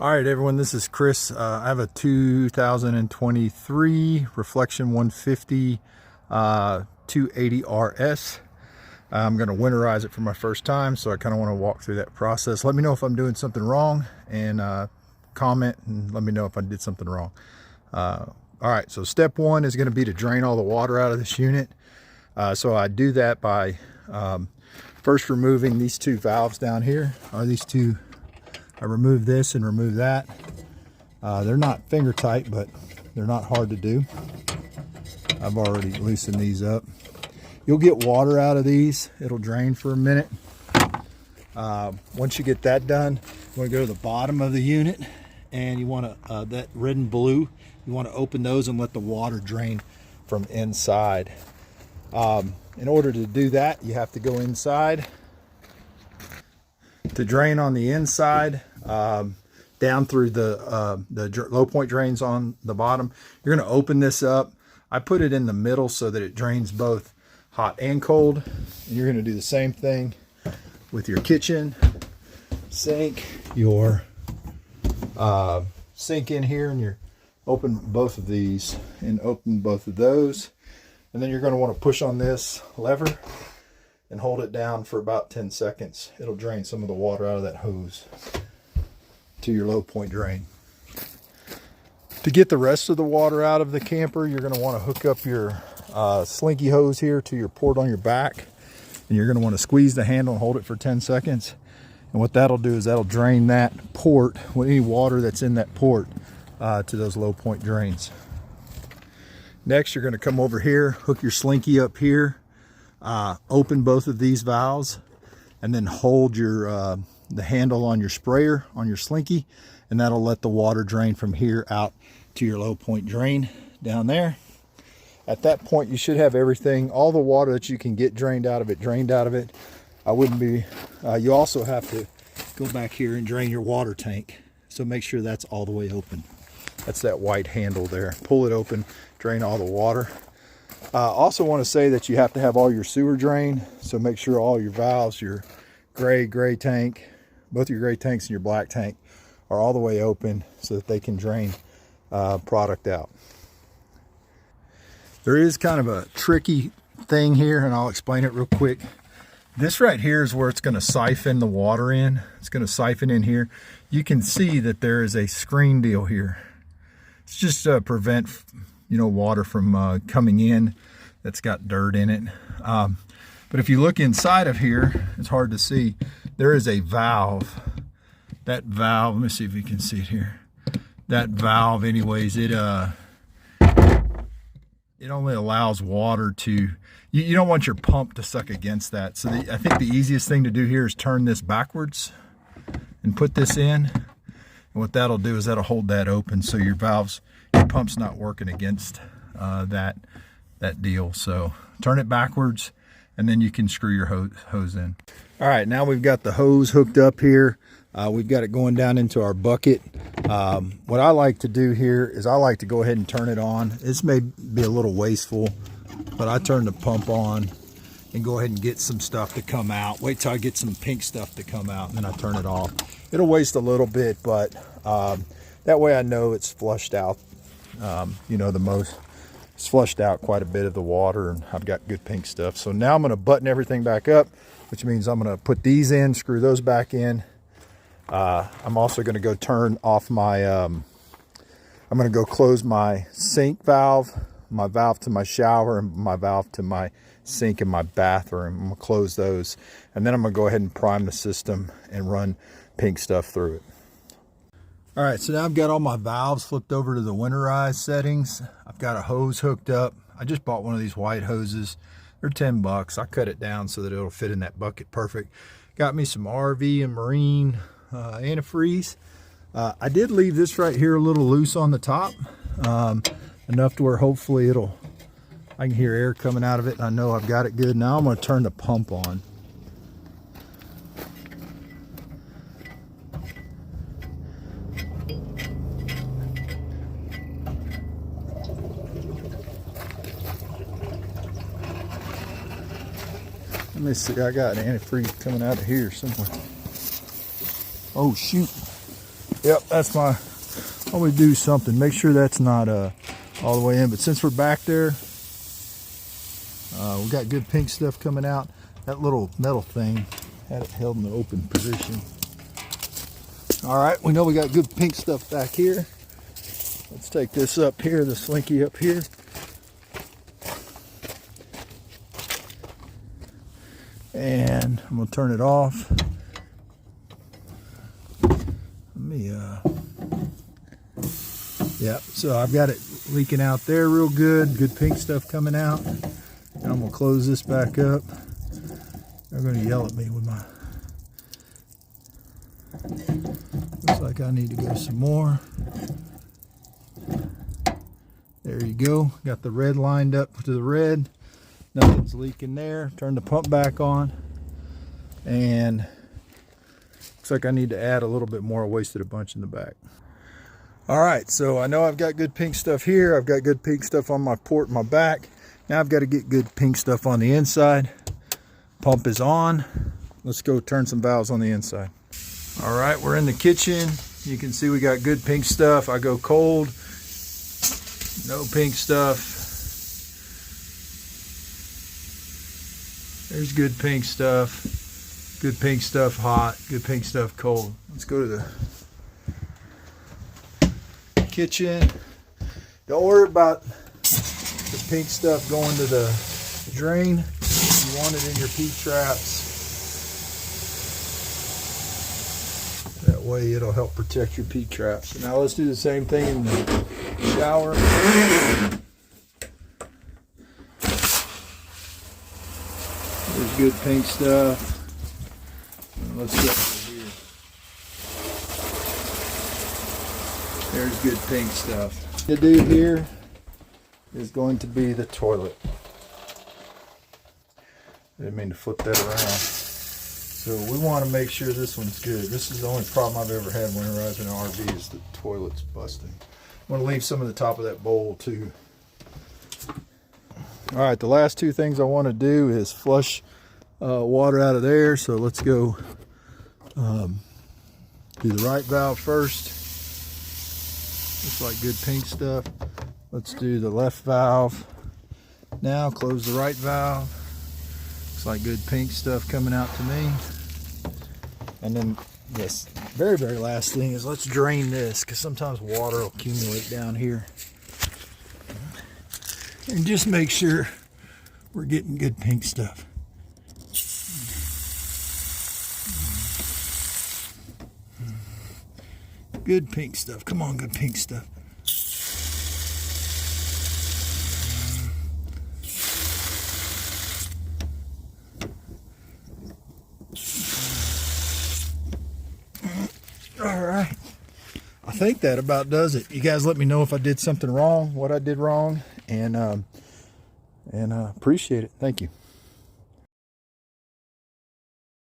All right, everyone, this is Chris. I have a 2023 Reflection 150 280 RS. I'm going to winterize it for my first time, so I kind of want to walk through that process. Let me know if I'm doing something wrong, and comment and let me know if I did something wrong. All right, so step one is going to be to drain all the water out of this unit. So I do that by first removing these two valves down here, or these two. I remove this and remove that. They're not finger tight, but they're not hard to do. I've already loosened these up. You'll get water out of these. It'll drain for a minute. Once you get that done, you want to go to the bottom of the unit, and you want to, that red and blue, you want to open those and let the water drain from inside. In order to do that, you have to go inside. To drain on the inside, down through the low point drains on the bottom, you're going to open this up. I put it in the middle so that it drains both hot and cold. And you're going to do the same thing with your kitchen sink, your sink in here, and you open both of these and open both of those. And then you're going to want to push on this lever and hold it down for about 10 seconds. It'll drain some of the water out of that hose to your low point drain. To get the rest of the water out of the camper, you're going to want to hook up your slinky hose here to your port on your back, and you're going to want to squeeze the handle and hold it for 10 seconds. And what that'll do is that'll drain that port, with any water that's in that port, to those low point drains. Next, you're going to come over here, hook your slinky up here, open both of these valves, and then hold your the handle on your sprayer on your slinky, and that'll let the water drain from here out to your low point drain down there. At that point, you should have everything, all the water that you can get drained out of it. I wouldn't be you also have to go back here and drain your water tank, so make sure that's all the way open. That's that white handle there. Pull it open, drain all the water. Also want to say that you have to have all your sewer drained, so make sure all your valves, your gray tank, both your gray tanks and your black tank are all the way open so that they can drain product out. There is kind of a tricky thing here, and I'll explain it real quick. This right here is where it's going to siphon the water in. It's going to siphon in here. You can see that there is a screen deal here. It's just to prevent, water from coming in that's got dirt in it. But if you look inside of here, it's hard to see. There is a valve. That valve, let me see if you can see it here. That valve, anyways, it only allows water to, you don't want your pump to suck against that. So I think the easiest thing to do here is turn this backwards and put this in. And what that'll do is that'll hold that open, so your pump's not working against that deal. So turn it backwards, and then you can screw your hose in. All right, now we've got the hose hooked up here. We've got it going down into our bucket. What I like to do here is I like to go ahead and turn it on. This may be a little wasteful, but I turn the pump on and go ahead and get some stuff to come out. Wait till I get some pink stuff to come out, and then I turn it off. It'll waste a little bit, but that way I know it's flushed out. It's flushed out quite a bit of the water, and I've got good pink stuff. So now I'm going to button everything back up, which means I'm going to put these in, screw those back in. I'm also going to go turn off my, I'm going to go close my sink valve, my valve to my shower, and my valve to my sink in my bathroom. I'm going to close those, and then I'm going to go ahead and prime the system and run pink stuff through it. All right, so now I've got all my valves flipped over to the Winterize settings. I've got a hose hooked up. I just bought one of these white hoses. They're 10 bucks. I cut it down so that it'll fit in that bucket perfect. Got me some RV and marine antifreeze. I did leave this right here a little loose on the top, enough to where hopefully I can hear air coming out of it, and I know I've got it good. Now I'm going to turn the pump on. Let me see, I got an antifreeze coming out of here somewhere. Oh shoot. Yep, that's my, always do something. Make sure that's not all the way in. But since we're back there, we got good pink stuff coming out. That little metal thing had it held in the open position. All right, we know we got good pink stuff back here. Let's take this up here, the slinky up here. And I'm gonna turn it off. Let me, yeah, so I've got it leaking out there real good. Good pink stuff coming out. And I'm gonna close this back up. They're gonna yell at me with my, looks like I need to go some more. There you go. Got the red lined up to the red. Nothing's leaking there. Turn the pump back on. And looks like I need to add a little bit more. I wasted a bunch in the back. All right, so I know I've got good pink stuff here. I've got good pink stuff on my port and my back. Now I've got to get good pink stuff on the inside. Pump is on. Let's go turn some valves on the inside. All right, we're in the kitchen. You can see we got good pink stuff. I go cold. No pink stuff. There's good pink stuff. Good pink stuff hot. Good pink stuff cold. Let's go to the kitchen. Don't worry about the pink stuff going to the drain. You want it in your P-traps. That way it'll help protect your P-traps. Now let's do the same thing in the shower. There's good pink stuff. And let's get over here. There's good pink stuff. The dude here is going to be the toilet. I didn't mean to flip that around. So we want to make sure this one's good. This is the only problem I've ever had winterizing an RV is the toilet's busting. I'm going to leave some of the top of that bowl too. All right, the last two things I want to do is flush water out of there. So let's go do the right valve first. Looks like good pink stuff. Let's do the left valve. Now close the right valve. Looks like good pink stuff coming out to me. And then this very last thing is let's drain this, because sometimes water will accumulate down here. And just make sure we're getting good pink stuff. Good pink stuff. Come on, good pink stuff. All right. I think that about does it. You guys let me know if I did something wrong, what I did wrong, and appreciate it. Thank you.